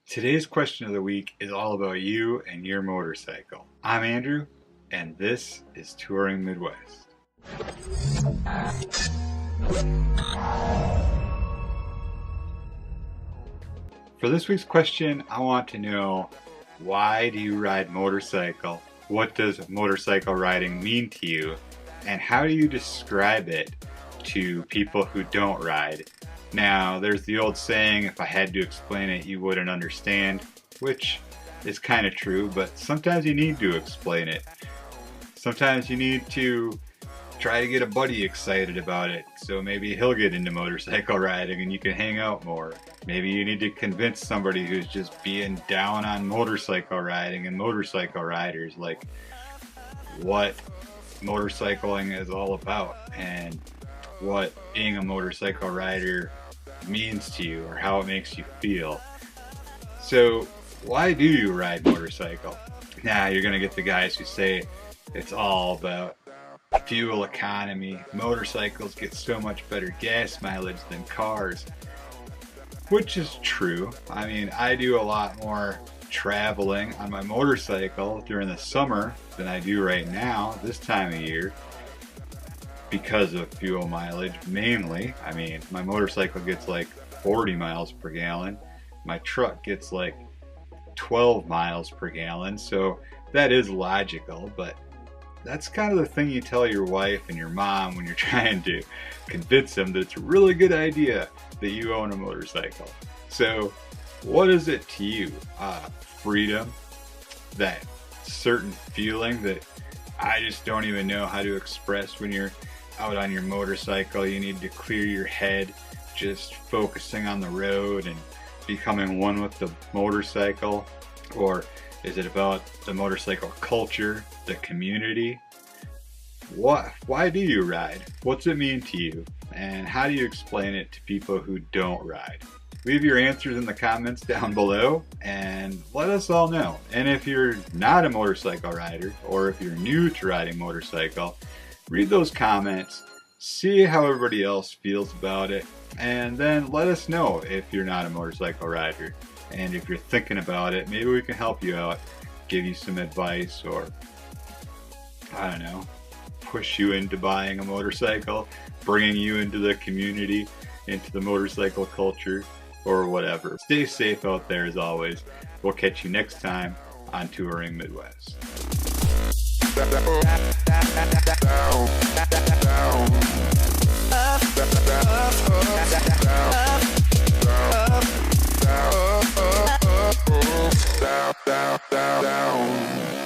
Today's question of the week is all about you and your motorcycle. I'm Andrew, and this is Touring Midwest. For this week's question, I want to know, why do you ride motorcycle? What does motorcycle riding mean to you? And how do you describe it to people who don't ride? Now, there's the old saying, if I had to explain it, you wouldn't understand, which is kind of true, but sometimes you need to explain it. Sometimes you need to try to get a buddy excited about it, so maybe he'll get into motorcycle riding and you can hang out more. Maybe you need to convince somebody who's just being down on motorcycle riding and motorcycle riders, like what motorcycling is all about and what being a motorcycle rider means to you or how it makes you feel. So why do you ride motorcycle? Now you're gonna get the guys who say it's all about fuel economy. Motorcycles get so much better gas mileage than cars, which is true. I mean, I do a lot more traveling on my motorcycle during the summer than I do right now this time of year, because of fuel mileage mainly. I mean, my motorcycle gets like 40 miles per gallon. My truck gets like 12 miles per gallon. So that is logical, but that's kind of the thing you tell your wife and your mom when you're trying to convince them that it's a really good idea that you own a motorcycle. So what is it to you? Freedom, that certain feeling that I just don't even know how to express when you're out on your motorcycle. You need to clear your head, just focusing on the road and becoming one with the motorcycle? Or is it about the motorcycle culture, the community? Why do you ride? What's it mean to you? And how do you explain it to people who don't ride? Leave your answers in the comments down below and let us all know. And if you're not a motorcycle rider, or if you're new to riding motorcycle, read those comments, see how everybody else feels about it, and then let us know if you're not a motorcycle rider. And if you're thinking about it, maybe we can help you out, give you some advice, or I don't know, push you into buying a motorcycle, bringing you into the community, into the motorcycle culture, or whatever. Stay safe out there as always. We'll catch you next time on Touring Midwest. Down.